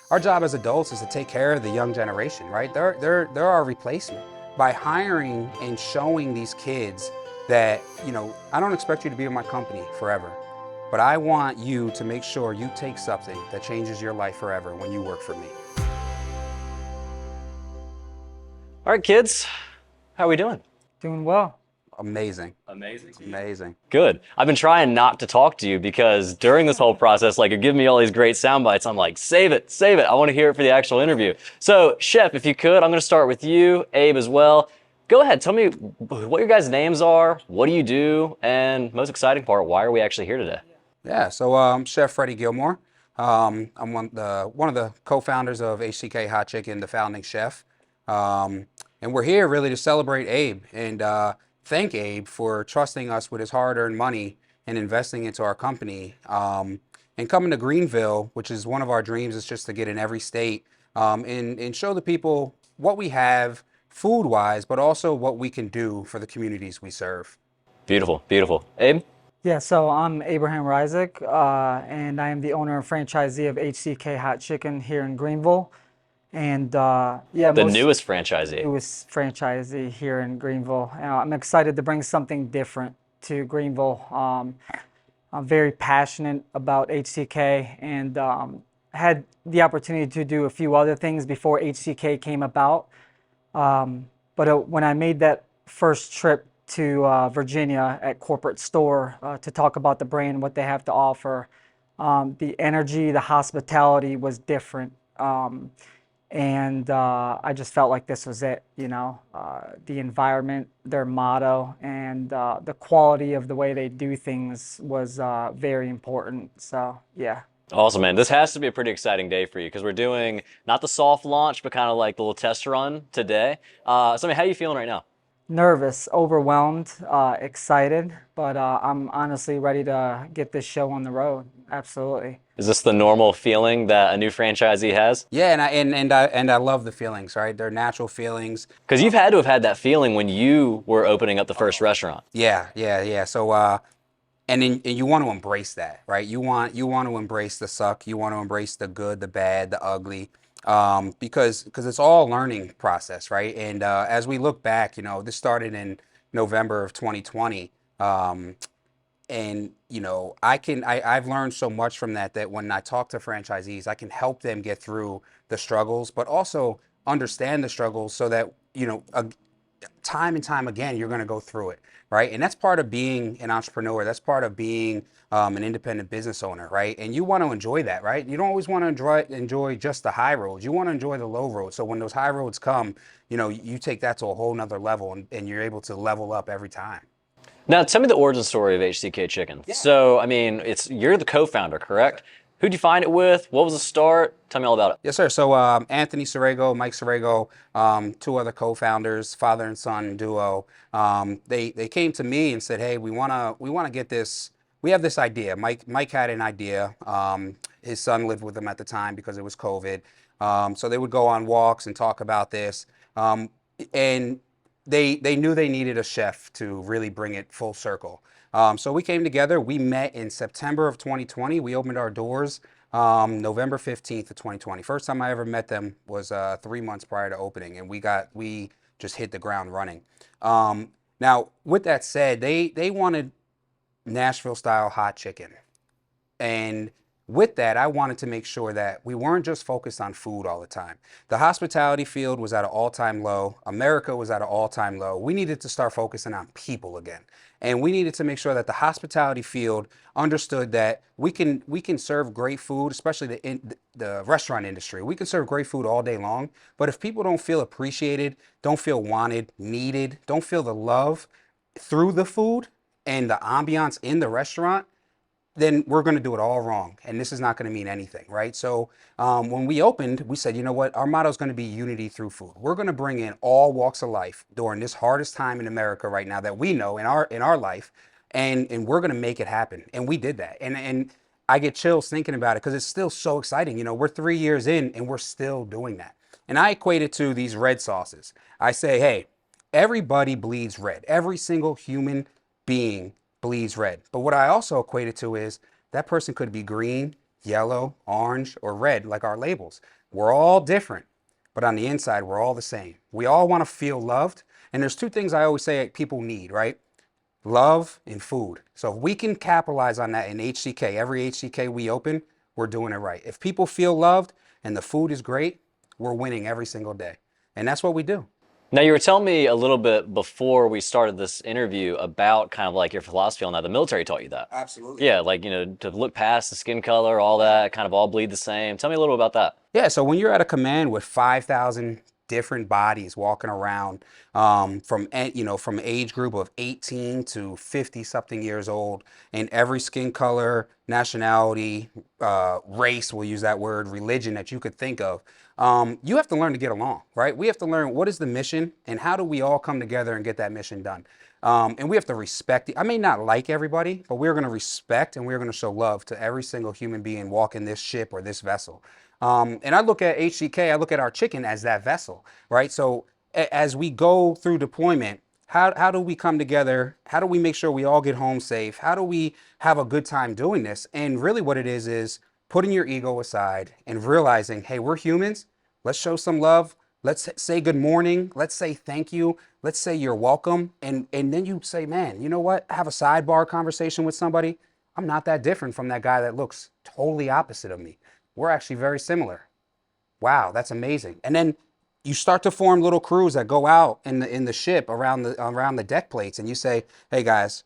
Our job as adults is to take care of the young generation, right? They're our replacement. By hiring and showing these kids that, I don't expect you to be in my company forever, but I want you to make sure you take something that changes your life forever when you work for me. All right, kids, how are we doing? Doing well. Amazing. Amazing. Amazing. Good. I've been trying not to talk to you because during this whole process, like, you're giving me all these great sound bites. I'm like, save it, save it. I want to hear it for the actual interview. So, Chef, if you could, I'm going to start with you, Abe as well. Go ahead, tell me what your guys' names are, what do you do, and most exciting part, why are we actually here today? Yeah, so Chef Freddie Gilmore. I'm one of the co-founders of HCK Hot Chicken, the founding chef. And we're here really to celebrate Abe and thank Abe for trusting us with his hard-earned money and investing into our company. And coming to Greenville, which is one of our dreams, is just to get in every state and show the people what we have food-wise, but also what we can do for the communities we serve. Beautiful, beautiful. Abe? Yeah, so I'm Abraham Rizek, and I am the owner and franchisee of HCK Hot Chicken here in Greenville. And yeah, The newest franchisee. newest franchisee here in Greenville. I'm excited to bring something different to Greenville. I'm very passionate about HCK and had the opportunity to do a few other things before HCK came about. But when I made that first trip to Virginia at corporate store to talk about the brand, what they have to offer, the energy, the hospitality was different. And I just felt like this was it, the environment, their motto, and the quality of the way they do things was very important. So, yeah. Awesome, man. This has to be a pretty exciting day for you because we're doing not the soft launch, but kind of like the little test run today. So, I mean, how are you feeling right now? Nervous, overwhelmed, excited, but I'm honestly ready to get this show on the road. Absolutely. Is this the normal feeling that a new franchisee has? Yeah, and I love the feelings, right? They're natural feelings. Because you've had to have had that feeling when you were opening up the first restaurant. Yeah. So, and you want to embrace that, right? You want to embrace the suck. You want to embrace the good, the bad, the ugly, because it's all a learning process, right? And as we look back, this started in November of 2020. And I've learned so much from that when I talk to franchisees, I can help them get through the struggles, but also understand the struggles so that, time and time again, you're going to go through it, right? And that's part of being an entrepreneur. That's part of being an independent business owner, right? And you want to enjoy that, right? You don't always want to enjoy just the high roads. You want to enjoy the low roads. So when those high roads come, you take that to a whole nother level and you're able to level up every time. Now, tell me the origin story of HCK Chicken. Yeah. So, I mean, you're the co-founder, correct? Who'd you find it with? What was the start? Tell me all about it. Yes, sir. So Anthony Sorego, Mike Sorego, two other co-founders, father and son duo. They came to me and said, "Hey, we wanna get this. We have this idea." Mike had an idea. His son lived with him at the time because it was COVID. So they would go on walks and talk about this. And they knew they needed a chef to really bring it full circle. So we came together. We met in September of 2020. We opened our doors November 15th of 2020. First time I ever met them was 3 months prior to opening, and we just hit the ground running. Now, with that said, they wanted Nashville style hot chicken, and with that, I wanted to make sure that we weren't just focused on food all the time. The hospitality field was at an all-time low. America was at an all-time low. We needed to start focusing on people again. And we needed to make sure that the hospitality field understood that we can serve great food, especially the restaurant industry. We can serve great food all day long, but if people don't feel appreciated, don't feel wanted, needed, don't feel the love through the food and the ambiance in the restaurant, then we're going to do it all wrong. And this is not going to mean anything, right? So when we opened, we said, you know what? Our motto is going to be unity through food. We're going to bring in all walks of life during this hardest time in America right now that we know in our life. And we're going to make it happen. And we did that. And I get chills thinking about it because it's still so exciting. We're 3 years in and we're still doing that. And I equate it to these red sauces. I say, hey, everybody bleeds red. Every single human being bleeds red. But what I also equate it to is that person could be green, yellow, orange, or red, like our labels. We're all different, but on the inside, we're all the same. We all want to feel loved. And there's two things I always say people need, right? Love and food. So if we can capitalize on that in HCK, every HCK we open, we're doing it right. If people feel loved and the food is great, we're winning every single day. And that's what we do. Now, you were telling me a little bit before we started this interview about kind of like your philosophy on that. The military taught you that. Absolutely. Yeah, like, to look past the skin color, all that, kind of all bleed the same. Tell me a little about that. Yeah, so when you're at a command with 5,000 different bodies walking around, from from age group of 18 to 50 something years old, and every skin color, nationality, race, we'll use that word, religion that you could think of, you have to learn to get along, right? We have to learn what is the mission and how do we all come together and get that mission done. And we have to respect. I may not like everybody, but we're going to respect and we're going to show love to every single human being walking this ship or this vessel. And I look at HCK, I look at our chicken as that vessel, right? So as we go through deployment, how do we come together? How do we make sure we all get home safe? How do we have a good time doing this? And really what it is putting your ego aside and realizing, hey, we're humans. Let's show some love. Let's say good morning. Let's say thank you. Let's say you're welcome. And then you say, man, you know what? Have a sidebar conversation with somebody. I'm not that different from that guy that looks totally opposite of me. We're actually very similar. Wow, that's amazing. And then you start to form little crews that go out in the ship around the deck plates, and you say, hey guys,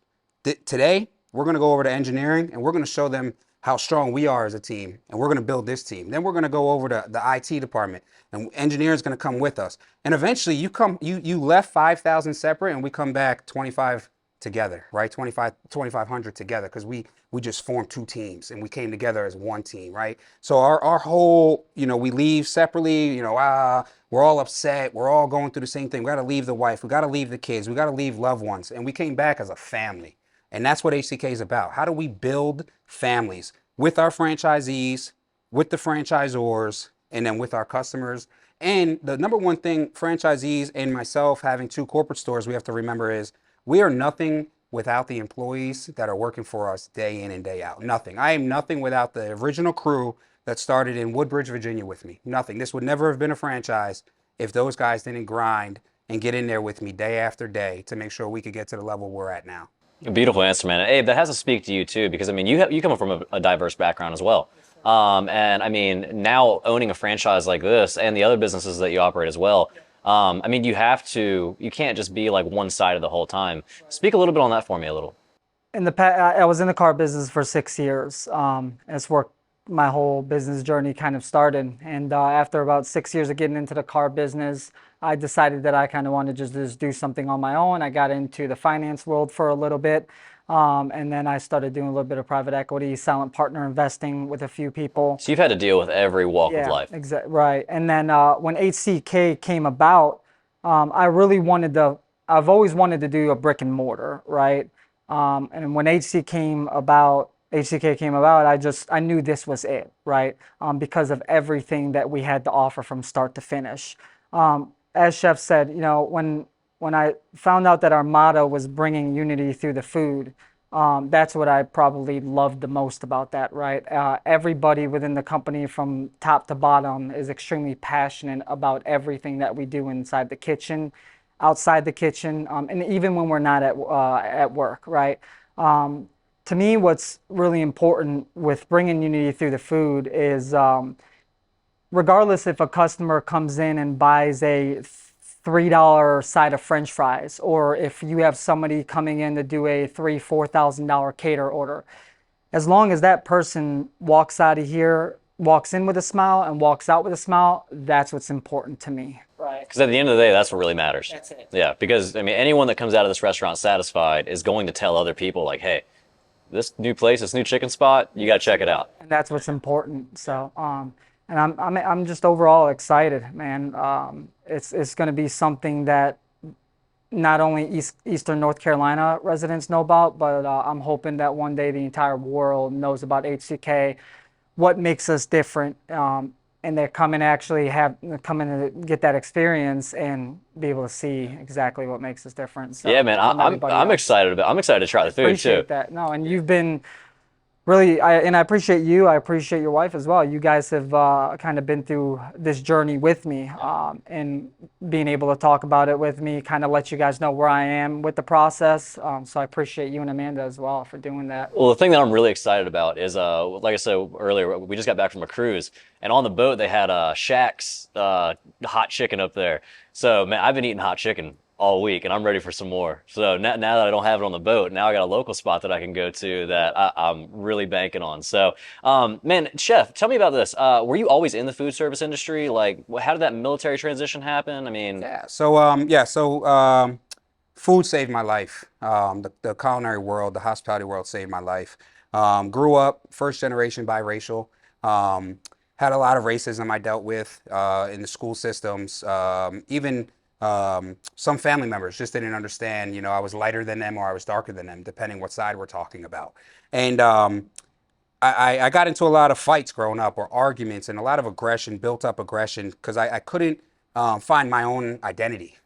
today we're going to go over to engineering and we're going to show them how strong we are as a team, and we're going to build this team. Then we're going to go over to the IT department, and engineering is going to come with us. And eventually you left 5,000 separate, and we come back 25 together, right? 2,500 together, because we just formed two teams and we came together as one team, right? So our whole, we leave separately, we're all upset, we're all going through the same thing. We got to leave the wife, we got to leave the kids, we got to leave loved ones, and we came back as a family. And that's what HCK is about. How do we build families with our franchisees, with the franchisors, and then with our customers? And the number one thing franchisees and myself having two corporate stores, we have to remember is we are nothing without the employees that are working for us day in and day out. Nothing. I am nothing without the original crew that started in Woodbridge, Virginia with me. Nothing. This would never have been a franchise if those guys didn't grind and get in there with me day after day to make sure we could get to the level we're at now. A beautiful answer, man. Abe, that has to speak to you too, because I mean, you come from a diverse background as well. And I mean, now owning a franchise like this and the other businesses that you operate as well, I mean, you can't just be like one sided the whole time. Speak a little bit on that for me a little. In the past, I was in the car business for 6 years. It's where my whole business journey kind of started. And after about 6 years of getting into the car business, I decided that I kind of wanted to just do something on my own. I got into the finance world for a little bit. And then I started doing a little bit of private equity, silent partner investing with a few people. So you've had to deal with every walk of life. Exactly, right. And then when HCK came about, I've always wanted to do a brick and mortar, right? And when HCK came about, I knew this was it, right? Because of everything that we had to offer from start to finish. As Chef said, when I found out that our motto was bringing unity through the food, that's what I probably loved the most about that, right? Everybody within the company from top to bottom is extremely passionate about everything that we do inside the kitchen, outside the kitchen, and even when we're not at work, right? To me, what's really important with bringing unity through the food is regardless if a customer comes in and buys a $3 side of French fries, or if you have somebody coming in to do a $4,000 cater order, as long as that person walks in with a smile and walks out with a smile, that's what's important to me. Right. Because at the end of the day, that's what really matters. That's it. Yeah, because I mean, anyone that comes out of this restaurant satisfied is going to tell other people like, hey, this new place, this new chicken spot, you got to check it out. And that's what's important. So, and I'm just overall excited, man. It's going to be something that not only Eastern North Carolina residents know about, but I'm hoping that one day the entire world knows about HCK, what makes us different, and they come in to get that experience and be able to see exactly what makes us different. So, yeah, man, I'm excited to try the food Appreciate too. that. No, and you've been really, I appreciate you. I appreciate your wife as well. You guys have kind of been through this journey with me, and being able to talk about it with me, kind of let you guys know where I am with the process. So I appreciate you and Amanda as well for doing that. Well, the thing that I'm really excited about is, like I said earlier, we just got back from a cruise, and on the boat they had Shaq's hot chicken up there. So man, I've been eating hot chicken all week, and I'm ready for some more. So now that I don't have it on the boat, now I got a local spot that I can go to that I'm really banking on. So, man, Chef, tell me about this. Were you always in the food service industry? Like, how did that military transition happen? I mean, Food saved my life. The culinary world, the hospitality world saved my life. Grew up first generation biracial. Had a lot of racism I dealt with in the school systems. Even some family members just didn't understand, I was lighter than them or I was darker than them, depending what side we're talking about. And I got into a lot of fights growing up, or arguments, and a lot of aggression, built up aggression, because I couldn't find my own identity.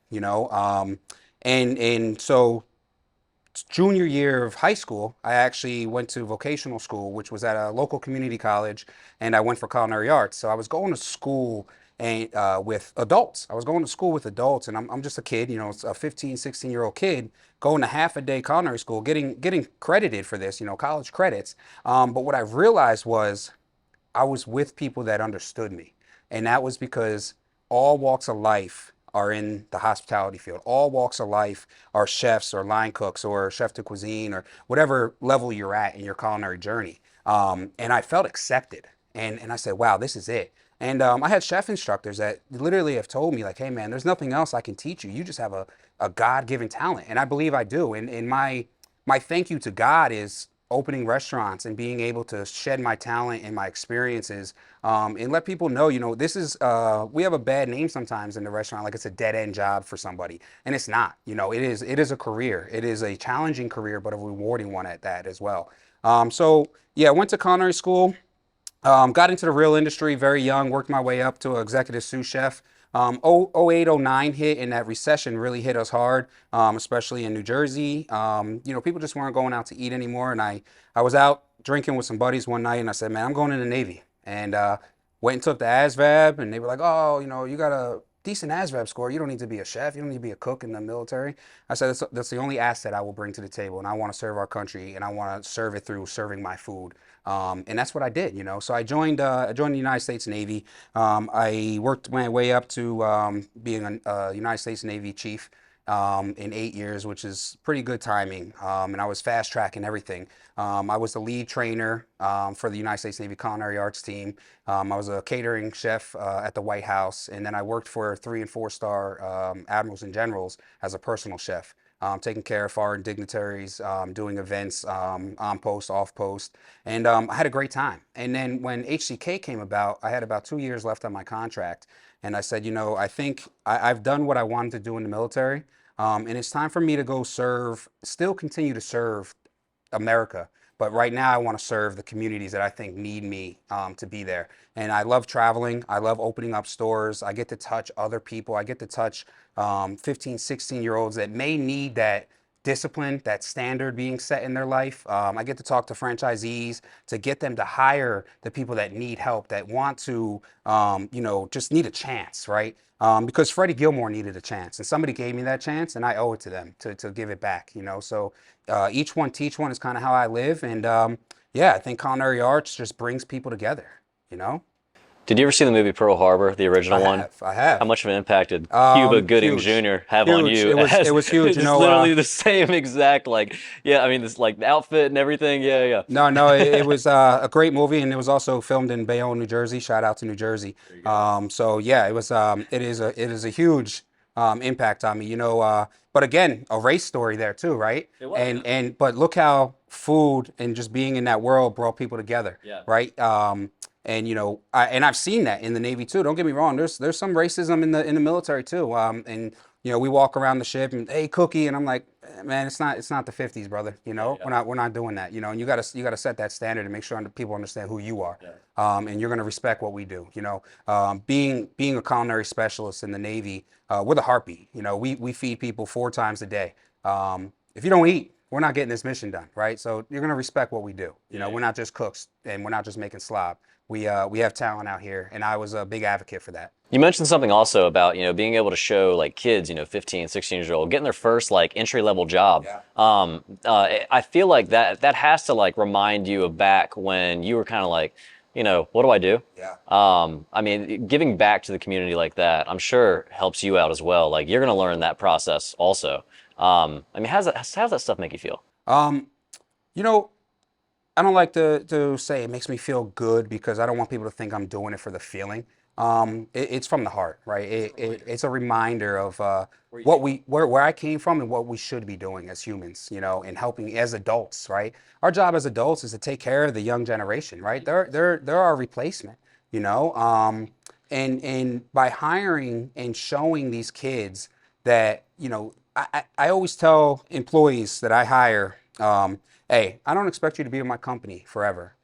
And so junior year of high school, I actually went to vocational school, which was at a local community college, and I went for culinary arts. So I was going to school and with adults. I was going to school with adults, and I'm just a kid, a 15, 16-year-old kid going to half a day culinary school, getting credited for this, college credits. But what I realized was I was with people that understood me, and that was because all walks of life are in the hospitality field. All walks of life are chefs or line cooks or chef de cuisine or whatever level you're at in your culinary journey. And I felt accepted. And I said, wow, this is it. And I had chef instructors that literally have told me, like, hey, man, there's nothing else I can teach you. You just have a God-given talent. And I believe I do. And my thank you to God is opening restaurants and being able to shed my talent and my experiences, and let people know, this is, we have a bad name sometimes in the restaurant, like it's a dead end job for somebody. And it's not. It is a career. It is a challenging career, but a rewarding one at that as well. So yeah, I went to culinary school. Got into the real industry very young, worked my way up to an executive sous chef. 08, 09 hit, and that recession really hit us hard, especially in New Jersey. People just weren't going out to eat anymore. And I was out drinking with some buddies one night, and I said, man, I'm going in the Navy. And went and took the ASVAB, and they were like, oh, you got a decent ASVAB score. You don't need to be a chef. You don't need to be a cook in the military. I said, that's the only asset I will bring to the table, and I want to serve our country, and I want to serve it through serving my food. And that's what I did. So I joined the United States Navy. I worked my way up to being a United States Navy chief in 8 years, which is pretty good timing. And I was fast tracking everything. I was the lead trainer for the United States Navy Culinary Arts team. I was a catering chef at the White House, and then I worked for 3- and 4-star admirals and generals as a personal chef. Taking care of foreign dignitaries, doing events on post, off post, and I had a great time. And then when HCK came about, I had about 2 years left on my contract, and I said, I think I've done what I wanted to do in the military, and it's time for me to go still continue to serve America. But right now I want to serve the communities that I think need me to be there. And I love traveling. I love opening up stores. I get to touch other people. I get to touch 15, 16-year-olds that may need that discipline, that standard being set in their life. I get to talk to franchisees to get them to hire the people that need help, that want to, just need a chance, right? Because Freddie Gilmore needed a chance, and somebody gave me that chance, and I owe it to them to give it back. So each one teach one is kind of how I live, and I think culinary arts just brings people together. Did you ever see the movie Pearl Harbor, the original one? I have. How much of an impact did Cuba Gooding Huge. Jr. have on Huge. you? It was huge. It's literally the same exact, this outfit and everything. Yeah. No, it was a great movie, and it was also filmed in Bayonne, New Jersey. Shout out to New Jersey. So yeah, it was. It is a huge impact on me. But again, a race story there too, right? It was. But look how food and just being in that world brought people together, right? And I've seen that in the Navy too. Don't get me wrong. There's some racism in the military too. And we walk around the ship and, hey, cookie, and I'm like, man, it's not the 50s, brother. We're not doing that. And you gotta set that standard and make sure people understand who you are. And you're gonna respect what we do. Being a culinary specialist in the Navy, we're the heartbeat. We feed people 4 times a day. If you don't eat, we're not getting this mission done, right? So you're gonna respect what we do. You know, we're not just cooks and we're not just making slob. We have talent out here, and I was a big advocate for that. You mentioned something also about, being able to show like kids, 15, 16 years old, getting their first like entry level job. Yeah. I feel like that has to like remind you of back when you were kind of like, what do I do? Yeah. I mean, giving back to the community like that, I'm sure helps you out as well. Like you're going to learn that process also. I mean, how's that stuff make you feel? You know, I don't like to say it makes me feel good because I don't want people to think I'm doing it for the feeling. It's from the heart, right? It's a reminder of where I came from and what we should be doing as humans, and helping as adults, right? Our job as adults is to take care of the young generation, right? They're our replacement, and by hiring and showing these kids that, I always tell employees that I hire, hey, I don't expect you to be in my company forever,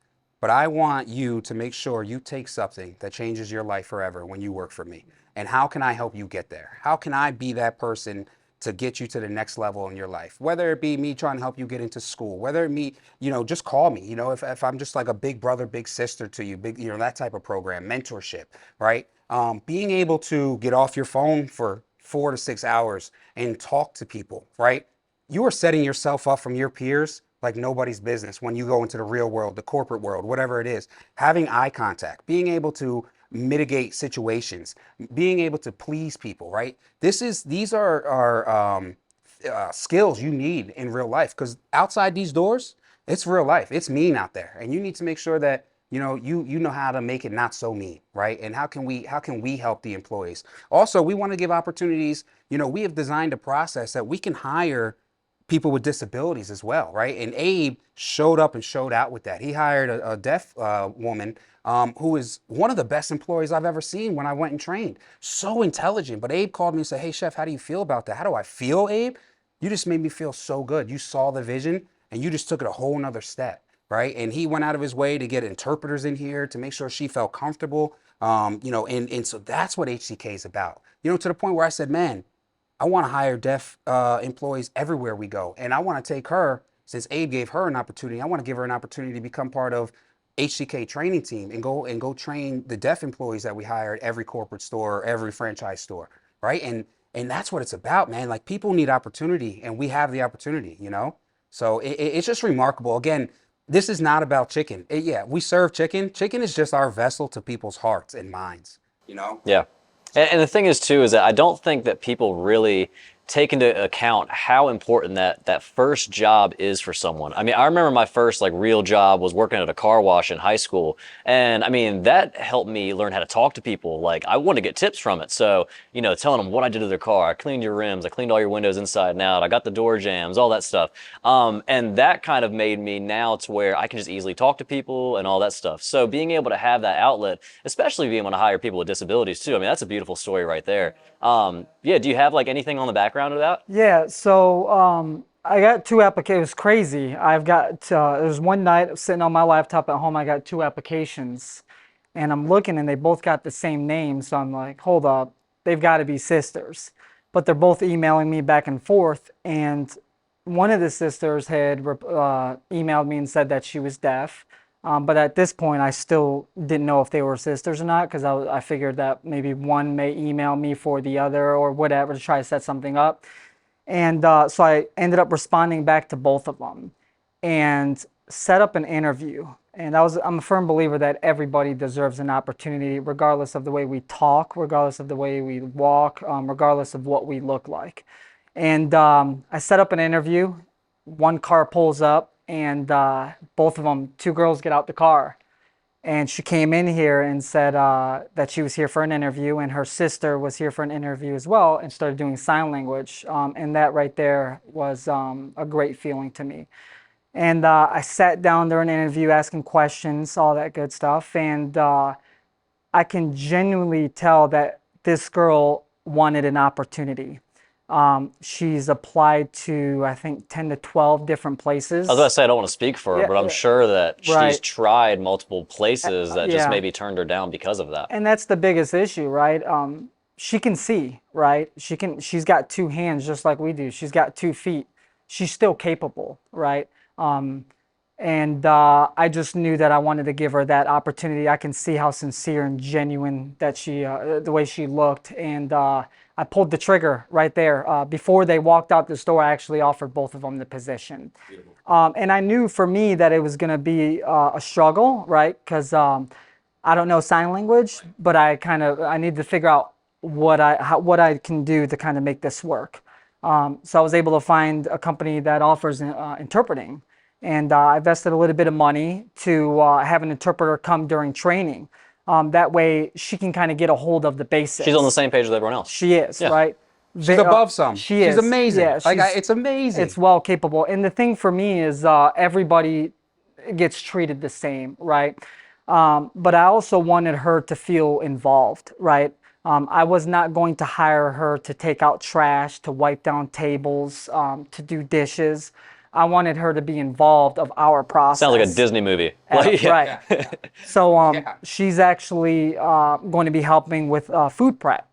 but I want you to make sure you take something that changes your life forever when you work for me. And how can I help you get there? How can I be that person to get you to the next level in your life? Whether it be me trying to help you get into school, whether it be, just call me, if I'm just like a big brother, big sister to you, big, that type of program, mentorship, right? Being able to get off your phone for 4 to 6 hours and talk to people, right? You are setting yourself up from your peers like nobody's business when you go into the real world, the corporate world, whatever it is. Having eye contact, being able to mitigate situations, being able to please people, right? These are skills you need in real life, because outside these doors, it's real life. It's mean out there, and you need to make sure that you know how to make it not so mean, right? And how can we help the employees? Also, we want to give opportunities. We have designed a process that we can hire people with disabilities as well, right? And Abe showed up and showed out with that. He hired a deaf woman who is one of the best employees I've ever seen when I went and trained. So intelligent. But Abe called me and said, "Hey, chef, how do you feel about that?" "How do I feel, Abe? You just made me feel so good. You saw the vision and you just took it a whole nother step." Right? And he went out of his way to get interpreters in here to make sure she felt comfortable. And so that's what HCK is about. To the point where I said, man, I want to hire deaf employees everywhere we go. And I want to take her, since Abe gave her an opportunity, I want to give her an opportunity to become part of HCK training team and go train the deaf employees that we hire at every corporate store, every franchise store, right? And that's what it's about, man. Like, people need opportunity, and we have the opportunity, So it's just remarkable. Again, this is not about chicken. Yeah, we serve chicken. Chicken is just our vessel to people's hearts and minds, Yeah. And the thing is, too, is that I don't think that people really take into account how important that first job is for someone. I mean, I remember my first like real job was working at a car wash in high school. And I mean, that helped me learn how to talk to people. Like, I wanted to get tips from it. So, telling them what I did to their car. I cleaned your rims. I cleaned all your windows inside and out. I got the door jams, all that stuff. And that kind of made me now to where I can just easily talk to people and all that stuff. So being able to have that outlet, especially being able to hire people with disabilities too. I mean, that's a beautiful story right there. Yeah, do you have like anything on the background of that? Yeah, so I got 2 applications. It was crazy. I've got, it was one night sitting on my laptop at home, I got 2 applications, and I'm looking and they both got the same name. So I'm like, hold up, they've got to be sisters. But they're both emailing me back and forth. And one of the sisters had emailed me and said that she was deaf. But at this point, I still didn't know if they were sisters or not, because I figured that maybe one may email me for the other or whatever to try to set something up. And so I ended up responding back to both of them and set up an interview. And I'm a firm believer that everybody deserves an opportunity, regardless of the way we talk, regardless of the way we walk, regardless of what we look like. And I set up an interview. One car pulls up, and both of them, 2 girls, get out the car. And she came in here and said that she was here for an interview, and her sister was here for an interview as well, and started doing sign language. And that right there was a great feeling to me. And I sat down during an interview asking questions, all that good stuff. And I can genuinely tell that this girl wanted an opportunity. She's applied to, I think, 10 to 12 different places. I was about to say, I don't want to speak for her, but I'm sure that right. she's tried multiple places that just Yeah. maybe turned her down because of that. And that's the biggest issue, right? She can see, right? She's got 2 hands just like we do. She's got 2 feet. she's still capable, right? And I just knew that I wanted to give her that opportunity. I can see how sincere and genuine that the way she looked, and I pulled the trigger right there. Before they walked out the store, I actually offered both of them the position. And I knew for me that it was going to be a struggle, right? Because I don't know sign language, but I need to figure out what I can do to kind of make this work. So I was able to find a company that offers interpreting, and I invested a little bit of money to have an interpreter come during training. That way she can kind of get a hold of the basics. She's on the same page with everyone else. She is, Yeah. right? She's above some. She She's is. amazing. Yeah, It's amazing. It's well capable. And the thing for me is everybody gets treated the same, right? But I also wanted her to feel involved, right? I was not going to hire her to take out trash, to wipe down tables, to do dishes. I wanted her to be involved of our process. Sounds like a Disney movie. Like, Right. Yeah. So she's actually going to be helping with food prep,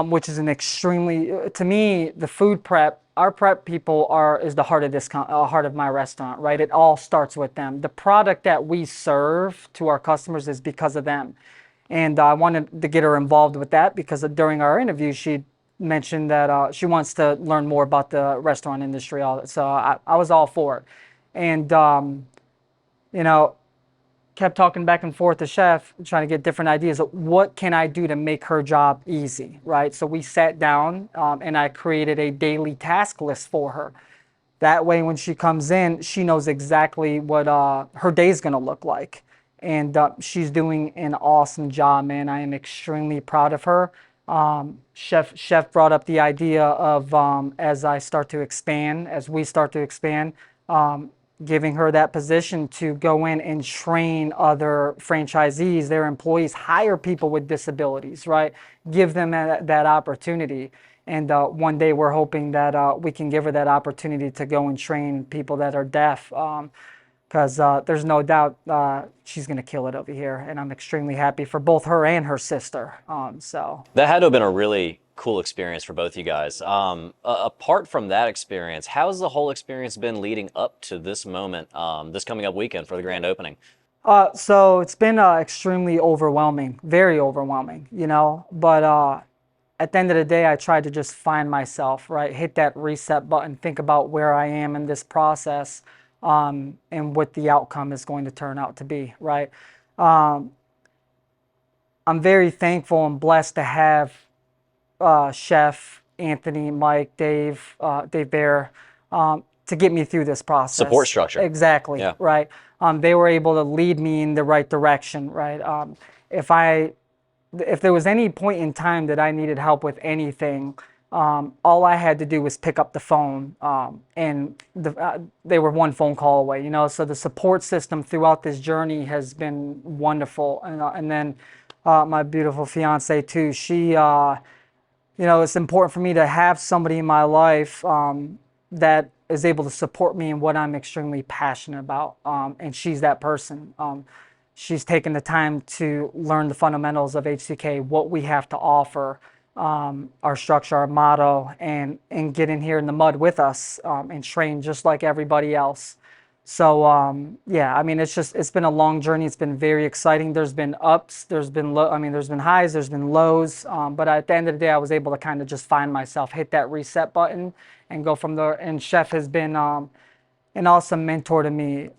which is an extremely, to me, the food prep, our prep people is the heart of heart of my restaurant, right? It all starts with them. The product that we serve to our customers is because of them. And I wanted to get her involved with that because during our interview, she mentioned that she wants to learn more about the restaurant industry. So I was all for it. And, you know, kept talking back and forth to chef, trying to get different ideas of what can I do to make her job easy, right? So we sat down and I created a daily task list for her. That way, when she comes in, she knows exactly what her day is going to look like. And she's doing an awesome job, man. I am extremely proud of her. Chef brought up the idea of as we start to expand, giving her that position to go in and train other franchisees, their employees, hire people with disabilities, right? Give them that opportunity. And one day we're hoping that we can give her that opportunity to go and train people that are deaf. Because there's no doubt she's going to kill it over here. And I'm extremely happy for both her and her sister. That had to have been a really cool experience for both you guys. Apart from that experience, how's the whole experience been leading up to this moment, this coming up weekend for the grand opening? So it's been extremely overwhelming, very overwhelming, but at the end of the day, I tried to just find myself, right? Hit that reset button, think about where I am in this process, and what the outcome is going to turn out to be, right? I'm very thankful and blessed to have Chef, Anthony, Mike, Dave Bear, to get me through this process. Support structure. Exactly, Yeah. right? They were able to lead me in the right direction, right? If there was any point in time that I needed help with anything, all I had to do was pick up the phone, and they were one phone call away, So the support system throughout this journey has been wonderful. And then my beautiful fiance too, she, it's important for me to have somebody in my life that is able to support me in what I'm extremely passionate about, and she's that person. She's taken the time to learn the fundamentals of HCK, what we have to offer, our structure, our motto, and get in here in the mud with us and train just like everybody else. So yeah, I mean, it's been a long journey. It's been very exciting. There's been ups, there's been there's been highs, there's been lows. But at the end of the day, I was able to kind of just find myself, hit that reset button, and go from there. And Chef has been an awesome mentor to me.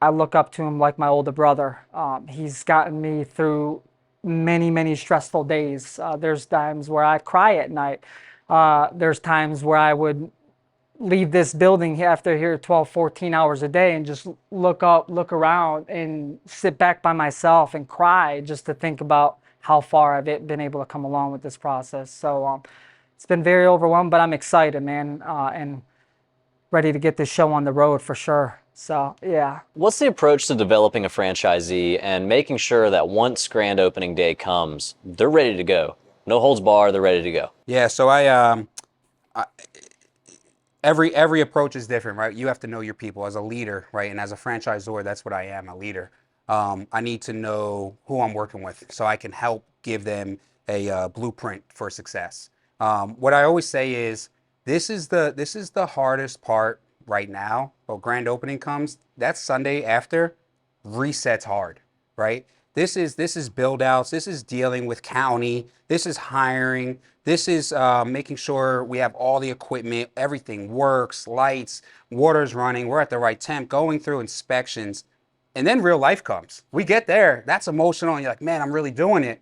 I look up to him like my older brother. He's gotten me through many, many stressful days. There's times where I cry at night. There's times where I would leave this building after here 12, 14 hours a day and just look up, look around and sit back by myself and cry just to think about how far I've been able to come along with this process. So it's been very overwhelming, but I'm excited, man, and ready to get this show on the road for sure. So, yeah. What's the approach to developing a franchisee and making sure that once grand opening day comes, they're ready to go? No holds barred, they're ready to go. Yeah, so every approach is different, right? You have to know your people as a leader, right? And as a franchisor, that's what I am, a leader. I need to know who I'm working with so I can help give them a blueprint for success. What I always say is this is the hardest part right now, but grand opening comes, that Sunday after resets hard, right? This is build outs. This is dealing with county. This is hiring. This is making sure we have all the equipment, everything works, lights, water's running, we're at the right temp, going through inspections, and then real life comes. We get there, that's emotional, and you're like, man, I'm really doing it.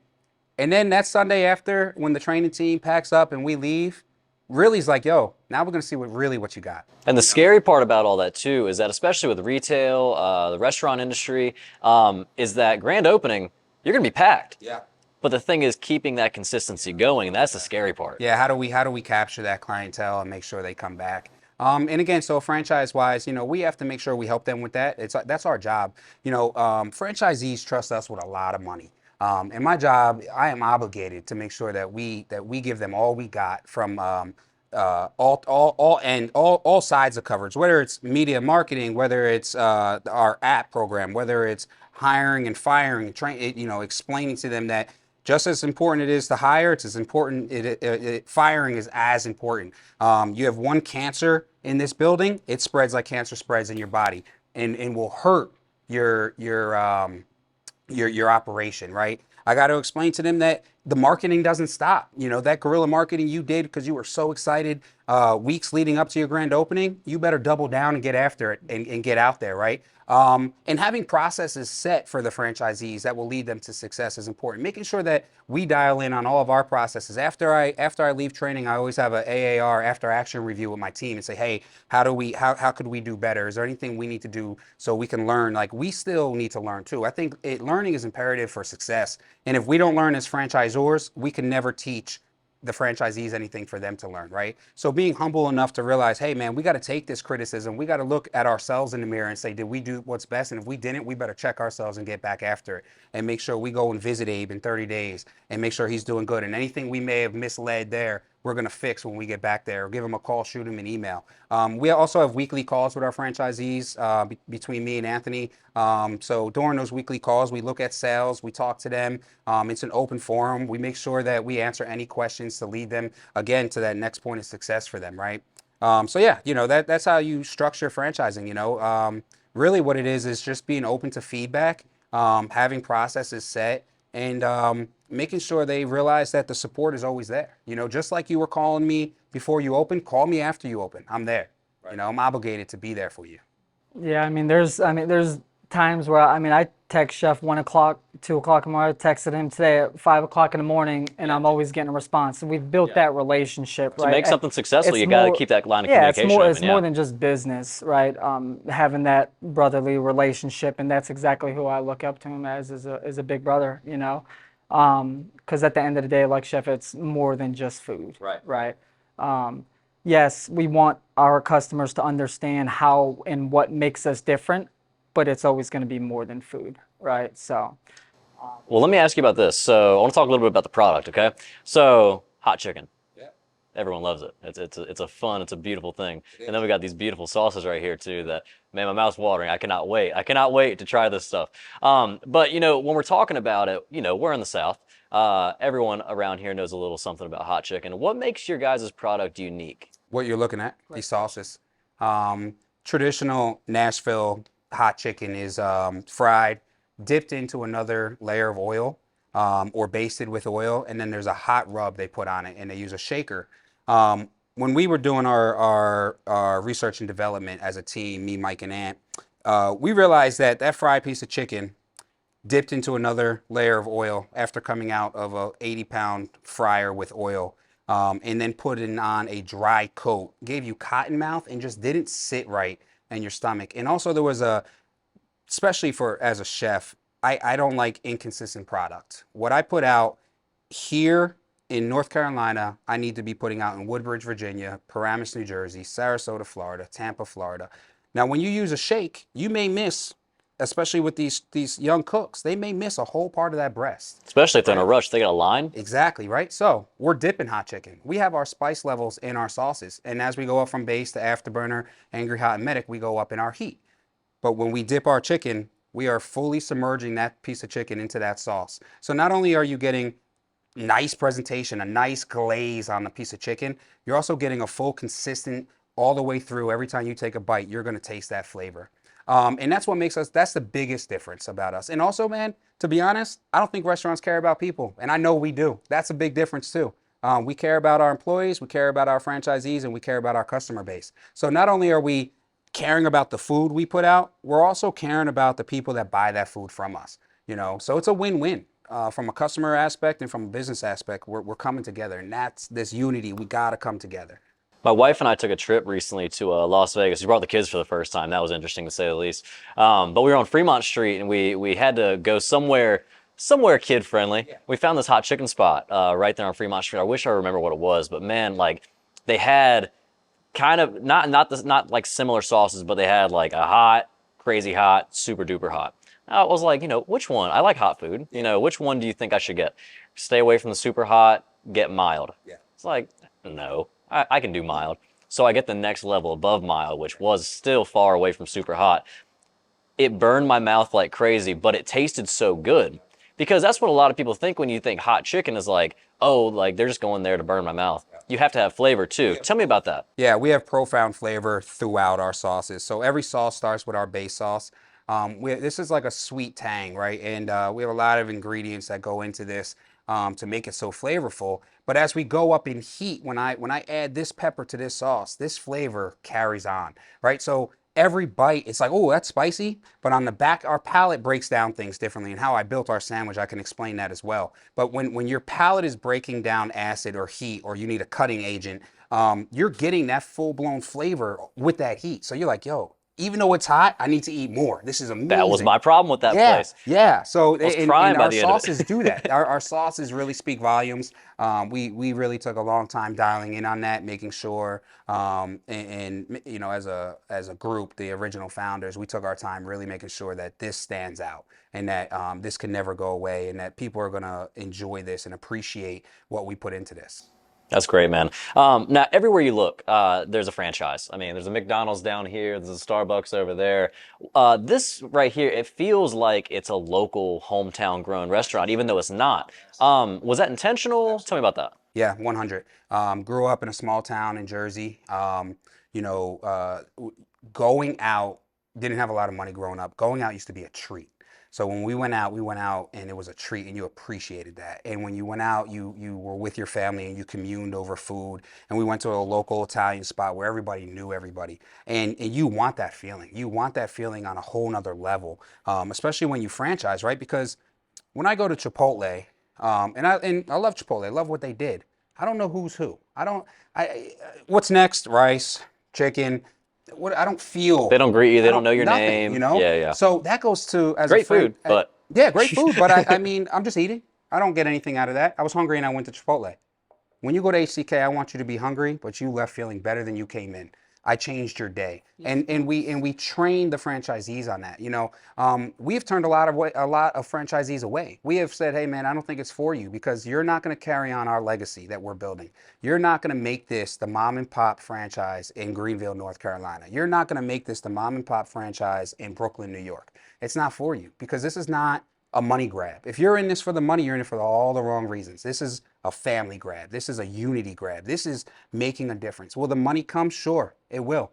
And then that Sunday after, when the training team packs up and we leave, really's like, yo, now we're gonna see what you got. And the scary part about all that too is that, especially with retail, the restaurant industry, is that grand opening, you're gonna be packed. Yeah. But the thing is keeping that consistency going, and that's the scary part. Yeah, how do we capture that clientele and make sure they come back? And again, so franchise-wise, we have to make sure we help them with that. That's our job. Franchisees trust us with a lot of money. And my job, I am obligated to make sure that we give them all we got from all sides of coverage, whether it's media marketing, whether it's our app program, whether it's hiring and firing, explaining to them that just as important it is to hire, it's as important. Firing is as important. You have one cancer in this building, it spreads like cancer spreads in your body, and will hurt your operation, right? I got to explain to them that the marketing doesn't stop. That guerrilla marketing you did because you were so excited weeks leading up to your grand opening, you better double down and get after it and get out there, right? And having processes set for the franchisees that will lead them to success is important. Making sure that we dial in on all of our processes. After I leave training, I always have a AAR after action review with my team and say, hey, how could we do better? Is there anything we need to do so we can learn? Like, we still need to learn too. I think learning is imperative for success. And if we don't learn as franchisors, we can never teach the franchisees anything for them to learn, right? So being humble enough to realize, hey man, we got to take this criticism. We got to look at ourselves in the mirror and say, did we do what's best? And if we didn't, we better check ourselves and get back after it and make sure we go and visit Abe in 30 days and make sure he's doing good. And anything we may have misled there, we're going to fix when we get back there, or give him a call, shoot him an email. We also have weekly calls with our franchisees between me and Anthony. So during those weekly calls, we look at sales, we talk to them. It's an open forum. We make sure that we answer any questions to lead them, again, to that next point of success for them, right? So yeah, that's how you structure franchising, really what it is just being open to feedback, having processes set, and making sure they realize that the support is always there. Just like you were calling me before you open, call me after you open. I'm there. Right. I'm obligated to be there for you. Yeah, there's times where I text Chef 1 o'clock, 2 o'clock in the morning. I texted him today at 5 o'clock in the morning, and I'm always getting a response. And we've built that relationship, right? To make something successful, you got to keep that line of communication open. It's more than just business, right? Having that brotherly relationship, and that's exactly who I look up to him as a big brother, because at the end of the day, like Chef, it's more than just food, right? Yes, we want our customers to understand how and what makes us different, but it's always going to be more than food, right? So, well, let me ask you about this. So I want to talk a little bit about the product, okay? So hot chicken. Yeah. Everyone loves it. It's a beautiful thing. And then we got these beautiful sauces right here too that, man, my mouth's watering. I cannot wait. I cannot wait to try this stuff. But when we're talking about it, we're in the South. Everyone around here knows a little something about hot chicken. What makes your guys' product unique? What you're looking at, these sauces. Traditional Nashville hot chicken is fried, dipped into another layer of oil, or basted with oil, and then there's a hot rub they put on it, and they use a shaker. When we were doing our research and development as a team, me, Mike, and Ant, we realized that fried piece of chicken dipped into another layer of oil after coming out of a 80-pound fryer with oil, and then putting on a dry coat, gave you cotton mouth and just didn't sit right in your stomach. And also there was especially as a chef, I don't like inconsistent product. What I put out here in North Carolina, I need to be putting out in Woodbridge, Virginia, Paramus, New Jersey, Sarasota, Florida, Tampa, Florida. Now, when you use a shake, you may miss, especially with these young cooks, they may miss a whole part of that breast. Especially if they're in a rush, they got a line. Exactly, right? So we're dipping hot chicken. We have our spice levels in our sauces. And as we go up from base to afterburner, angry, hot, and medic, we go up in our heat. But when we dip our chicken, we are fully submerging that piece of chicken into that sauce. So not only are you getting nice presentation, a nice glaze on the piece of chicken, you're also getting a full, consistent all the way through. Every time you take a bite, you're going to taste that flavor. And that's what makes us, that's the biggest difference about us. And also, man, to be honest, I don't think restaurants care about people. And I know we do. That's a big difference too. We care about our employees, we care about our franchisees, and we care about our customer base. So not only are we caring about the food we put out, we're also caring about the people that buy that food from us. So it's a win-win. From a customer aspect and from a business aspect, we're coming together, and that's this unity. We got to come together. My wife and I took a trip recently to Las Vegas. We brought the kids for the first time. That was interesting to say the least. But we were on Fremont Street, and we had to go somewhere kid friendly. Yeah. We found this hot chicken spot right there on Fremont Street. I wish I remember what it was, but man, like they had kind of not like similar sauces, but they had like a hot, crazy hot, super duper hot. I was like, which one? I like hot food. Which one do you think I should get? Stay away from the super hot, get mild. Yeah. It's like, no, I can do mild. So I get the next level above mild, which was still far away from super hot. It burned my mouth like crazy, but it tasted so good. Because that's what a lot of people think when you think hot chicken is like, oh, like they're just going there to burn my mouth. You have to have flavor too. Tell me about that. Yeah, we have profound flavor throughout our sauces. So every sauce starts with our base sauce. This is like a sweet tang, right? And we have a lot of ingredients that go into this to make it so flavorful. But as we go up in heat, when I add this pepper to this sauce, this flavor carries on, right? So every bite, it's like, oh, that's spicy. But on the back, our palate breaks down things differently. And how I built our sandwich, I can explain that as well. But when your palate is breaking down acid or heat, or you need a cutting agent, you're getting that full-blown flavor with that heat. So you're like, yo, even though it's hot, I need to eat more. This is amazing. That was my problem with that place. Yeah. So and our sauces do that. Our sauces really speak volumes. We really took a long time dialing in on that, making sure, as a group, the original founders, we took our time really making sure that this stands out and that this can never go away and that people are going to enjoy this and appreciate what we put into this. That's great, man. Now, everywhere you look, there's a franchise. I mean, there's a McDonald's down here, there's a Starbucks over there. This right here, it feels like it's a local hometown grown restaurant, even though it's not. Was that intentional? Tell me about that. Yeah, 100. Grew up in a small town in Jersey. Going out, didn't have a lot of money growing up. Going out used to be a treat. So when we went out and it was a treat and you appreciated that. And when you went out, you were with your family and you communed over food. And we went to a local Italian spot where everybody knew everybody. And you want that feeling. You want that feeling on a whole nother level, especially when you franchise, right? Because when I go to Chipotle, and I love Chipotle, I love what they did. I don't know who's who. What's next? Rice, chicken. I don't feel. They don't greet you. They don't know your name. Yeah. So that goes to as great food, but yeah, great food. But I mean, I'm just eating. I don't get anything out of that. I was hungry and I went to Chipotle. When you go to HCK, I want you to be hungry, but you left feeling better than you came in. I changed your day, and we trained the franchisees on that. We've turned a lot of franchisees away. We have said, hey man, I don't think it's for you because you're not going to carry on our legacy that we're building. You're not going to make this the mom and pop franchise in Greenville, North Carolina. You're not going to make this the mom and pop franchise in Brooklyn, New York. It's not for you because this is not a money grab. If you're in this for the money, you're in it for all the wrong reasons. This is a family grab. This is a unity grab. This is making a difference. Will the money come? Sure, it will.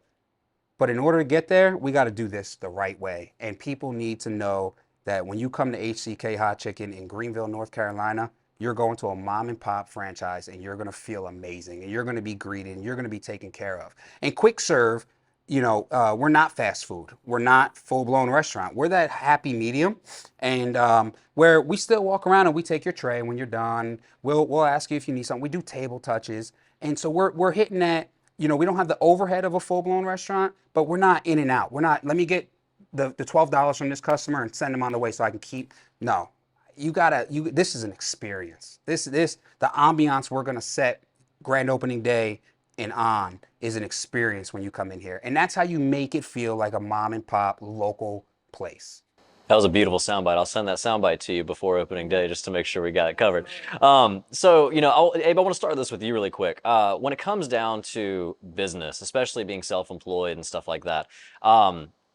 But in order to get there, we got to do this the right way. And people need to know that when you come to HCK Hot Chicken in Greenville, North Carolina, you're going to a mom and pop franchise and you're going to feel amazing and you're going to be greeted and you're going to be taken care of. And quick serve, we're not fast food. We're not full-blown restaurant. We're that happy medium, and where we still walk around and we take your tray. And when you're done, we'll ask you if you need something. We do table touches, and so we're hitting that. We don't have the overhead of a full-blown restaurant, but we're not in and out. We're not. Let me get the $12 from this customer and send them on the way so I can keep. No, This is an experience. The ambiance we're gonna set grand opening day and on is an experience when you come in here. And that's how you make it feel like a mom and pop local place. That was a beautiful soundbite. I'll send that soundbite to you before opening day just to make sure we got it covered. Abe, I want to start this with you really quick. When it comes down to business, especially being self-employed and stuff like that,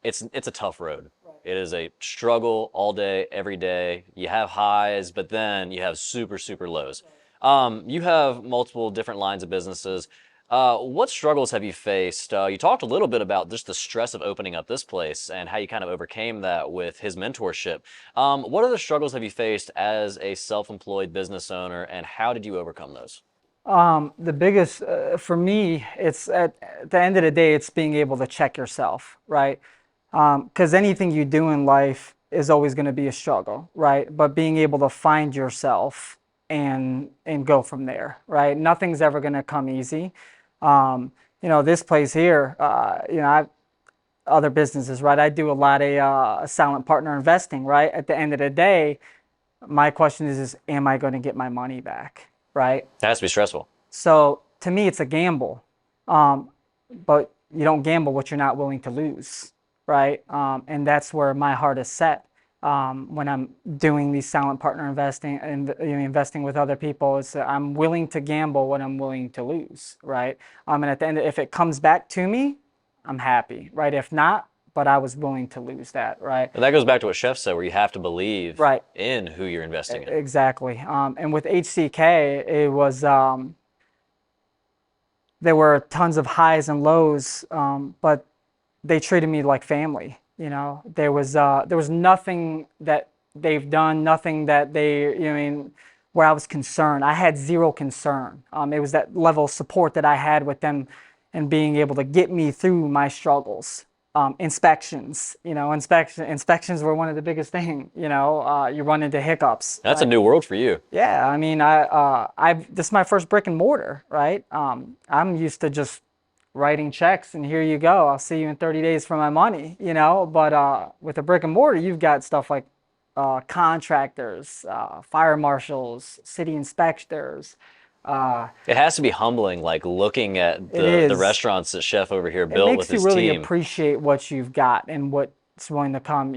it's a tough road. It is a struggle all day, every day. You have highs, but then you have super, super lows. You have multiple different lines of businesses. What struggles have you faced? You talked a little bit about just the stress of opening up this place and how you kind of overcame that with his mentorship. What other struggles have you faced as a self-employed business owner, and how did you overcome those? The biggest for me, it's at the end of the day, it's being able to check yourself, right? Because anything you do in life is always going to be a struggle, right? But being able to find yourself and go from there, right? Nothing's ever going to come easy. This place here, other businesses, right? I do a lot of silent partner investing, right? At the end of the day, my question is am I going to get my money back, right? It has to be stressful. So to me, it's a gamble, um, but you don't gamble what you're not willing to lose, right? And that's where my heart is set when I'm doing these silent partner investing and investing with other people. Is that I'm willing to gamble what I'm willing to lose, right? And at the end, if it comes back to me, I'm happy, right? If not, but I was willing to lose that, right? And that goes back to what Chef said, where you have to believe Right. in who you're investing in. Exactly. And with HCK, it was there were tons of highs and lows, but they treated me like family. There was nothing that they've done, nothing that where I was concerned. I had zero concern. It was that level of support that I had with them and being able to get me through my struggles. Inspections, inspections were one of the biggest things. You run into hiccups. That's a new world for you. Yeah, I mean, this is my first brick and mortar, right? I'm used to just writing checks and here you go. I'll see you in 30 days for my money, But with a brick and mortar, you've got stuff like contractors, fire marshals, city inspectors. It has to be humbling, like looking at the restaurants that Chef over here built with his team. It makes you really appreciate what you've got and what's going to come.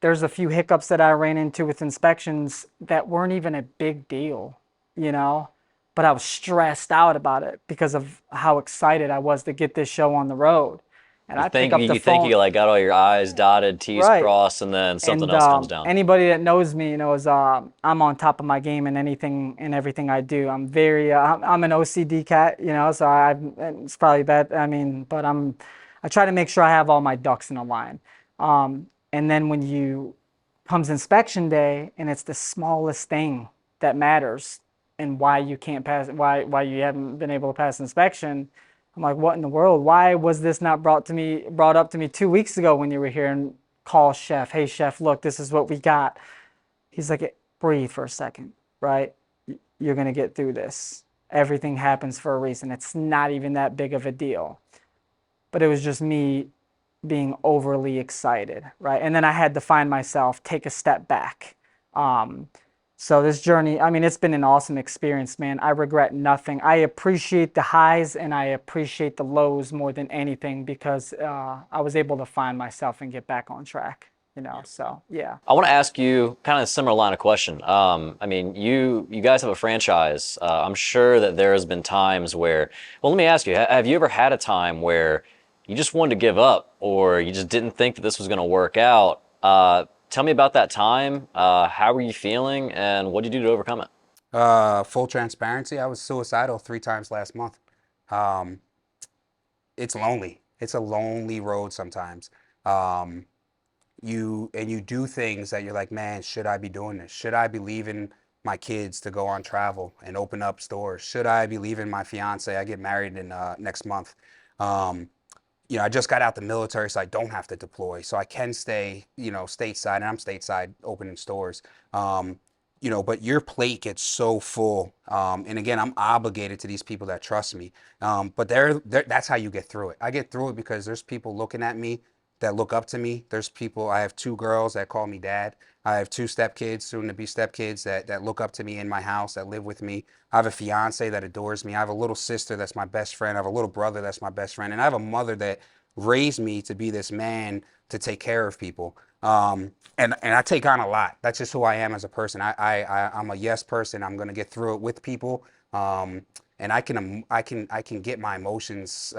There's a few hiccups that I ran into with inspections that weren't even a big deal, but I was stressed out about it because of how excited I was to get this show on the road. And I pick up the phone. You think you like got all your I's dotted, T's crossed, and then something else comes down. Anybody that knows me knows I'm on top of my game in anything and everything I do. I'm very I'm an OCD cat, so it's probably bad. I mean, but I try to make sure I have all my ducks in a line. And then when comes inspection day and it's the smallest thing that matters and why you can't pass, why you haven't been able to pass inspection. I'm like, what in the world? Why was this not brought up to me 2 weeks ago when you were here and call Chef? Hey, Chef, look, this is what we got. He's like, breathe for a second, right? You're going to get through this. Everything happens for a reason. It's not even that big of a deal. But it was just me being overly excited, right? And then I had to find myself, take a step back. So this journey, I mean, it's been an awesome experience, man. I regret nothing. I appreciate the highs and I appreciate the lows more than anything because I was able to find myself and get back on track, so yeah. I want to ask you kind of a similar line of question. I mean, you guys have a franchise. I'm sure that there has been times where, well, let me ask you, have you ever had a time where you just wanted to give up or you just didn't think that this was going to work out? Tell me about that time. How were you feeling, and what did you do to overcome it? Full transparency, I was suicidal 3 times last month. It's lonely. It's a lonely road sometimes. You do things that you're like, man, should I be doing this? Should I be leaving my kids to go on travel and open up stores? Should I be leaving my fiance? I get married in next month. I just got out the military, so I don't have to deploy. So I can stay, stateside, and I'm stateside opening stores. But your plate gets so full. And again, I'm obligated to these people that trust me. But that's how you get through it. I get through it because there's people looking at me that look up to me. I have 2 girls that call me dad. I have 2 stepkids, soon to be stepkids, that look up to me in my house, that live with me. I have a fiance that adores me. I have a little sister that's my best friend. I have a little brother that's my best friend. And I have a mother that raised me to be this man to take care of people. And I take on a lot. That's just who I am as a person. I'm a yes person. I'm gonna get through it with people. And I can get my emotions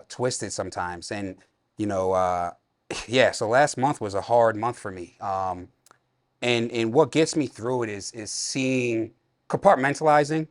twisted sometimes. And so last month was a hard month for me. And what gets me through it is seeing, compartmentalizing,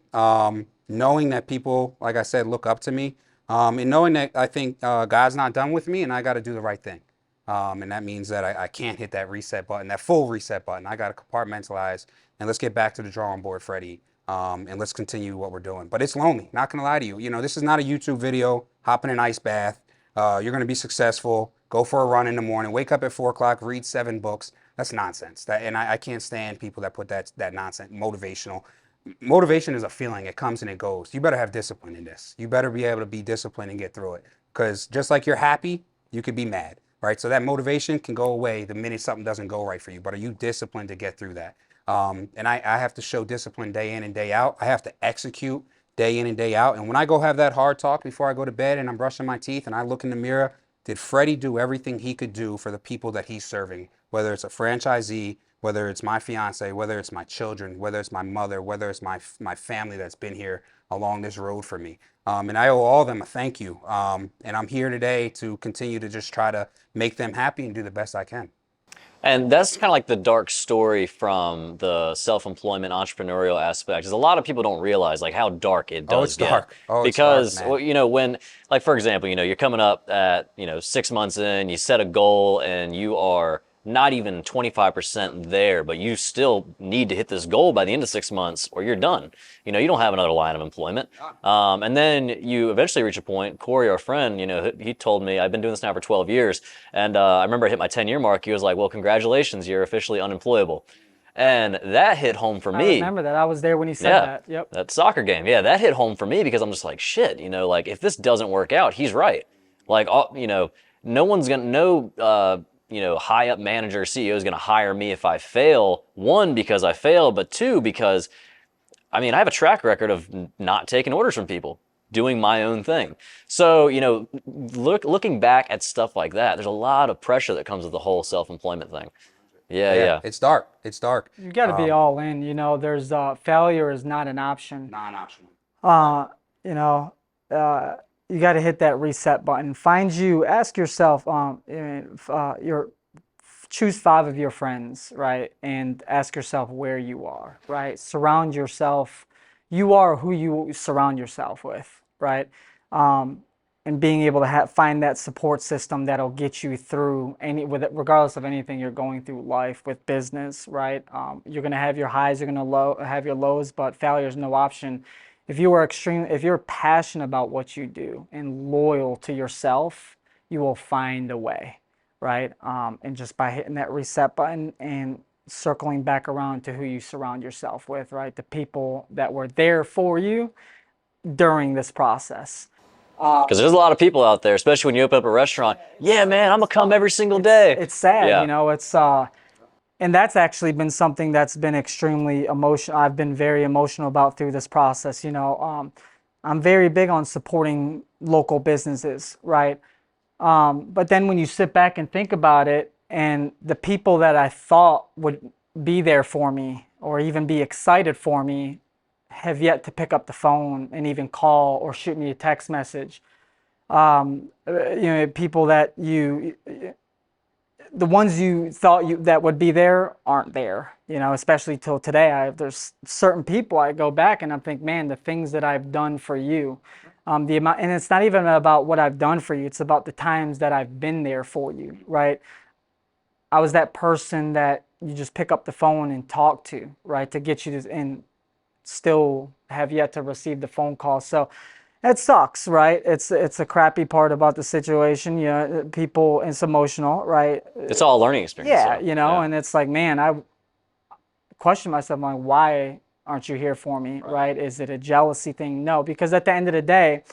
knowing that people, like I said, look up to me, and knowing that I think God's not done with me and I got to do the right thing. And that means that I can't hit that reset button, that full reset button. I got to compartmentalize and let's get back to the drawing board, Freddie. And let's continue what we're doing. But it's lonely, not gonna lie to you. You know, this is not a YouTube video, hop in an ice bath. You're gonna be successful, go for a run in the morning, wake up at 4 o'clock, read 7 books. That's nonsense. And I can't stand people that put that nonsense, motivational. Motivation is a feeling, it comes and it goes. You better have discipline in this. You better be able to be disciplined and get through it. Because just like you're happy, you could be mad, right? So that motivation can go away the minute something doesn't go right for you. But are you disciplined to get through that? And I have to show discipline day in and day out. I have to execute day in and day out. And when I go have that hard talk before I go to bed and I'm brushing my teeth and I look in the mirror, did Freddie do everything he could do for the people that he's serving? Whether it's a franchisee, whether it's my fiance, whether it's my children, whether it's my mother, whether it's my family that's been here along this road for me. And I owe all of them a thank you. And I'm here today to continue to just try to make them happy and do the best I can. And that's kind of like the dark story from the self-employment entrepreneurial aspect. Is a lot of people don't realize like how dark it does get. Dark. Oh, it's because dark, man. you know, when, like, for example, you know, you're coming up at, you know, 6 months in, you set a goal and you are not even 25% there, but you still need to hit this goal by the end of 6 months or you're done. You know, you don't have another line of employment. And then you eventually reach a point. Corey, our friend, you know, he told me, I've been doing this now for 12 years. And I remember I hit my 10-year mark. He was like, well, congratulations, you're officially unemployable. And that hit home for me. I remember that. I was there when he said that. Yep. That soccer game. Yeah, that hit home for me because I'm just like, shit, you know, like if this doesn't work out, he's right. Like, you know, no one's going to, you know, high up manager, CEO is going to hire me if I fail. One, because I fail, but two, because, I mean, I have a track record of not taking orders from people, doing my own thing. So, you know, looking back at stuff like that, there's a lot of pressure that comes with the whole self-employment thing. Yeah. It's dark. It's dark. You got to be all in. You know, there's failure is not an option. Non-optional. You know, you got to hit that reset button. Ask yourself, choose 5 of your friends, right? And ask yourself where you are, right? Surround yourself. You are who you surround yourself with, right? And being able to find that support system that'll get you through regardless of anything you're going through life with business, right? You're gonna have your highs, you're gonna have your lows, but failure is no option. If you're passionate about what you do and loyal to yourself, you will find a way, right? And just by hitting that reset button and circling back around to who you surround yourself with, right? The people that were there for you during this process. Because there's a lot of people out there, especially when you open up a restaurant. Yeah, man, I'm gonna come every single day. It's sad, you know. It's and that's actually been something that's been extremely emotional. I've been very emotional about through this process. You know, I'm very big on supporting local businesses, right? But then when you sit back and think about it, and the people that I thought would be there for me or even be excited for me have yet to pick up the phone and even call or shoot me a text message. You know, people that the ones you thought that would be there aren't there, you know, especially till today. There's certain people I go back and I think, man, the things that I've done for you, the amount, and it's not even about what I've done for you. It's about the times that I've been there for you, right? I was that person that you just pick up the phone and talk to, right? To get you to, and still have yet to receive the phone call. So it sucks, right? It's a crappy part about the situation. You know, people, it's emotional, right? It's all a learning experience. Yeah, so, you know, and it's like, man, I question myself, like, why aren't you here for me, right? Is it a jealousy thing? No, because at the end of the day,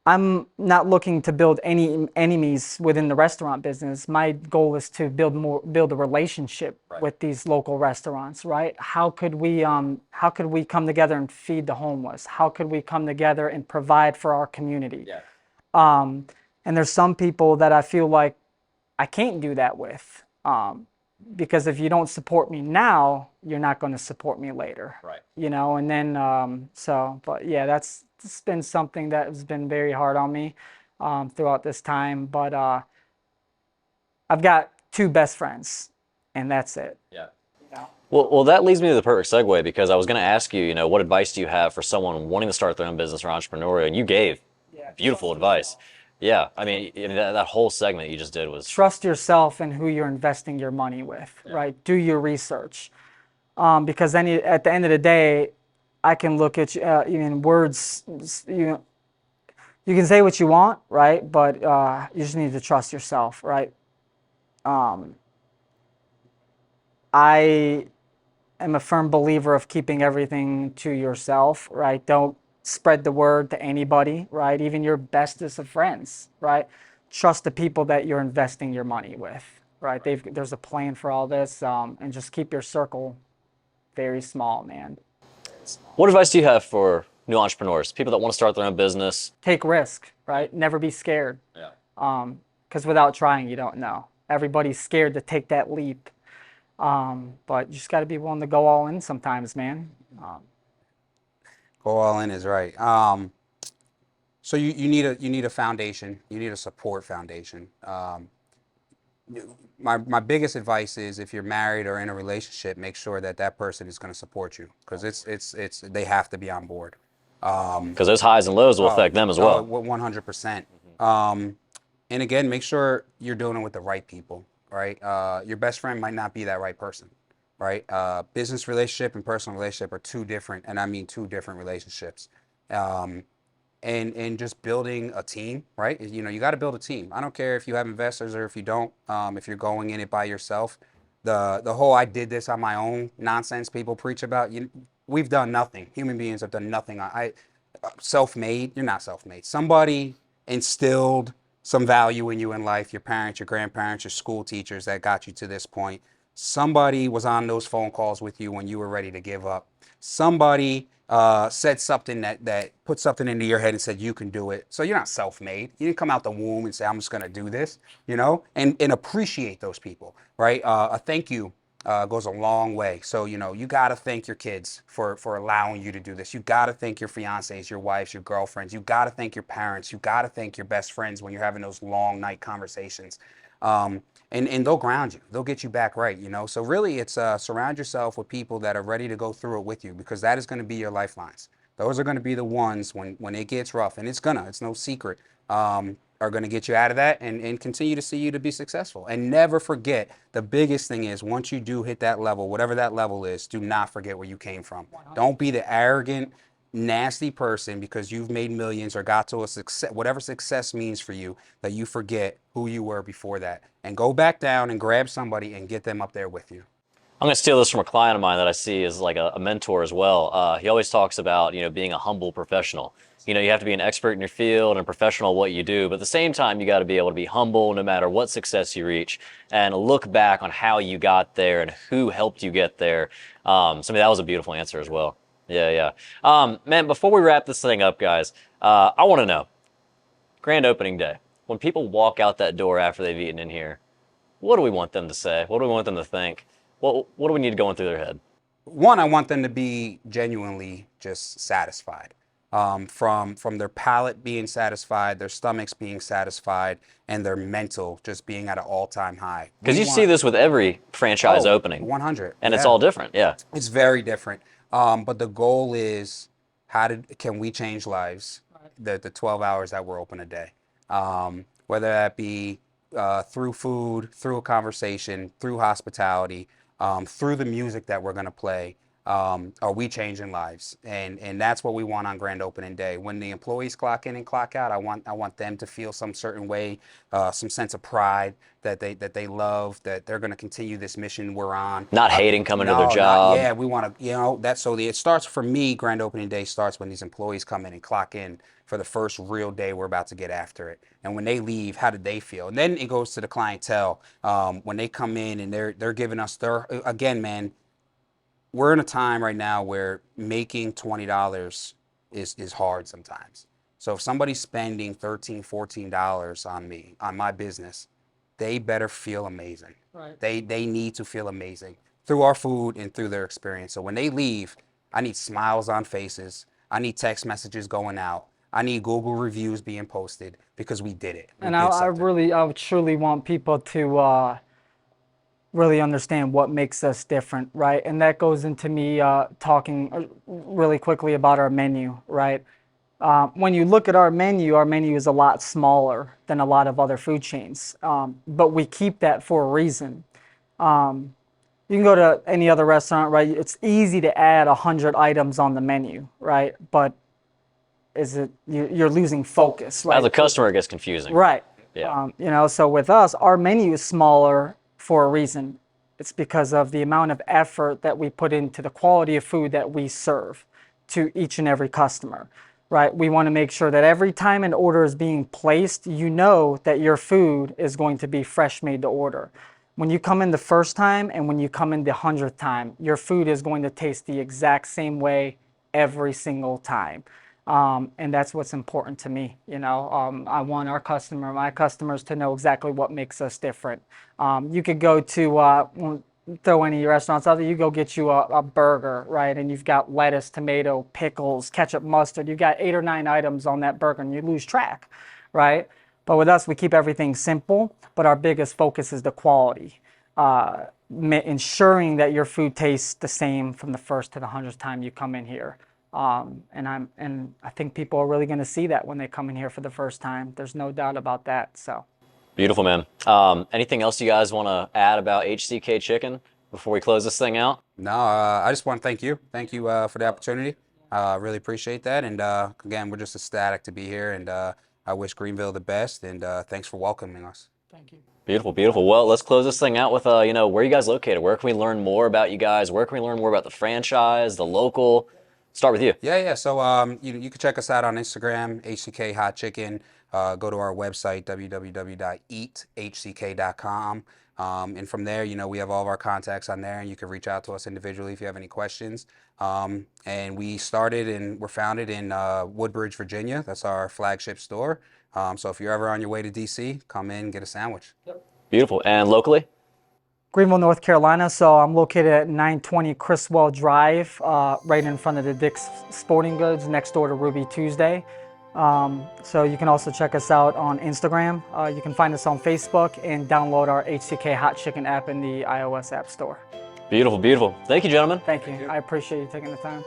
I'm not looking to build any enemies within the restaurant business. My goal is to build a relationship with these local restaurants, right? How could we come together and feed the homeless? How could we come together and provide for our community? Yeah. And there's some people that I feel like I can't do that with, because if you don't support me now, you're not going to support me later. Right. You know, and then but yeah, it's been something that has been very hard on me throughout this time. But I've got 2 best friends, and that's it. Yeah. Well, that leads me to the perfect segue because I was going to ask you, what advice do you have for someone wanting to start their own business or entrepreneur? And you gave Yeah, beautiful advice. Yeah, I mean that whole segment you just did was trust yourself and who you're investing your money with, right? Do your research. Because then at the end of the day, I can look at you, in words, you can say what you want, right? But you just need to trust yourself, right? I am a firm believer of keeping everything to yourself, right? Don't spread the word to anybody, right? Even your bestest of friends, right? Trust the people that you're investing your money with, right? There's a plan for all this, and just keep your circle very small, man. What advice do you have for new entrepreneurs, people that want to start their own business? Take risk, right? Never be scared. Yeah. Because without trying, you don't know. Everybody's scared to take that leap. But you just got to be willing to go all in sometimes, man. Go all in is right. So you need a foundation. You need a support foundation. My biggest advice is if you're married or in a relationship, make sure that that person is going to support you because it's they have to be on board. Because those highs and lows will affect them as well. 100%. And again, make sure you're doing it with the right people, right? Your best friend might not be that right person, right? Business relationship and personal relationship are two different, and I mean two different relationships. And just building a team, right? You got to build a team. I don't care if you have investors or if you don't. If you're going in it by yourself, the whole "I did this on my own" nonsense people preach about, we've done nothing. Human beings have done nothing. Self-made. You're not self-made. Somebody instilled some value in you in life. Your parents, your grandparents, your school teachers that got you to this point. Somebody was on those phone calls with you when you were ready to give up. Somebody said something that put something into your head and said you can do it. So you're not self-made. You didn't come out the womb and say I'm just gonna do this, and appreciate those people, right? A thank you goes a long way. So you gotta thank your kids for allowing you to do this. You gotta thank your fiancés, your wives, your girlfriends. You gotta thank your parents. You gotta thank your best friends when you're having those long night conversations. And they'll ground you. They'll get you back right, So really, it's surround yourself with people that are ready to go through it with you because that is going to be your lifelines. Those are going to be the ones when it gets rough, and it's no secret, are going to get you out of that and continue to see you to be successful. And never forget, the biggest thing is once you do hit that level, whatever that level is, do not forget where you came from. Don't be the arrogant, nasty person because you've made millions or got to a success, whatever success means for you, that you forget who you were before that and go back down and grab somebody and get them up there with you. I'm going to steal this from a client of mine that I see as like a mentor as well. He always talks about, being a humble professional. You have to be an expert in your field and a professional at what you do, but at the same time, you got to be able to be humble no matter what success you reach and look back on how you got there and who helped you get there. That was a beautiful answer as well. Yeah. Man, before we wrap this thing up, guys, I want to know, grand opening day, when people walk out that door after they've eaten in here, what do we want them to say? What do we want them to think? What do we need going through their head? One, I want them to be genuinely just satisfied. From their palate being satisfied, their stomachs being satisfied, and their mental just being at an all-time high. Because you see this with every franchise opening. 100. And it's all different, yeah. It's very different. But the goal is, can we change lives the 12 hours that we're open a day? Whether that be through food, through a conversation, through hospitality, through the music that we're going to play. Are we changing lives? And that's what we want on grand opening day. When the employees clock in and clock out, I want them to feel some certain way, some sense of pride that they love, that they're going to continue this mission we're on. Not hating coming to their job. We want to, it starts for me. Grand opening day starts when these employees come in and clock in for the first real day we're about to get after it. And when they leave, how did they feel? And then it goes to the clientele. When they come in and they're giving us again, man, we're in a time right now where making $20 is hard sometimes. So if somebody's spending $13, $14 on me, on my business, they better feel amazing. Right. They need to feel amazing through our food and through their experience. So when they leave, I need smiles on faces. I need text messages going out. I need Google reviews being posted because we did it. And I truly want people to really understand what makes us different, right? And that goes into me talking really quickly about our menu, right? When you look at our menu is a lot smaller than a lot of other food chains, but we keep that for a reason. You can go to any other restaurant, right? It's easy to add 100 items on the menu, right? But you're losing focus, right? As a customer, it gets confusing. Right. Yeah. You know, so with us, our menu is smaller for a reason. It's because of the amount of effort that we put into the quality of food that we serve to each and every customer, right? We want to make sure that every time an order is being placed, you know that your food is going to be fresh made to order. When you come in the first time and when you come in the 100th time, your food is going to taste the exact same way every single time. And that's what's important to me. You know, I want my customers to know exactly what makes us different. You could go to, throw any restaurants out there, you go get you a burger, right? And you've got lettuce, tomato, pickles, ketchup, mustard. You've got 8 or 9 items on that burger and you lose track, right? But with us, we keep everything simple, but our biggest focus is the quality. Ensuring that your food tastes the same from the first to the 100th time you come in here. And I think people are really going to see that when they come in here for the first time. There's no doubt about that. So Beautiful, man. Anything else you guys want to add about HCK Chicken before we close this thing out? No, I just want to thank you. Thank you for the opportunity. Really appreciate that. And again, we're just ecstatic to be here. And I wish Greenville the best. And thanks for welcoming us. thank you. Beautiful, beautiful. Well, let's close this thing out with, you know, where are you guys located? Where can we learn more about you guys? Where can we learn more about the franchise, the local? Start with you. Yeah. So you can check us out on Instagram, HCK Hot Chicken. Go to our website, www.eathck.com. And from there, you know, we have all of our contacts on there, and you can reach out to us individually if you have any questions. And we're founded in Woodbridge, Virginia. That's our flagship store. So if you're ever on your way to DC, come in, get a sandwich. Beautiful. And locally? Greenville, North Carolina. So I'm located at 920 Criswell Drive, right in front of the Dick's Sporting Goods, next door to Ruby Tuesday. So you can also check us out on Instagram. You can find us on Facebook and download our HCK Hot Chicken app in the iOS App Store. Beautiful, beautiful. Thank you, gentlemen. Thank you. I appreciate you taking the time.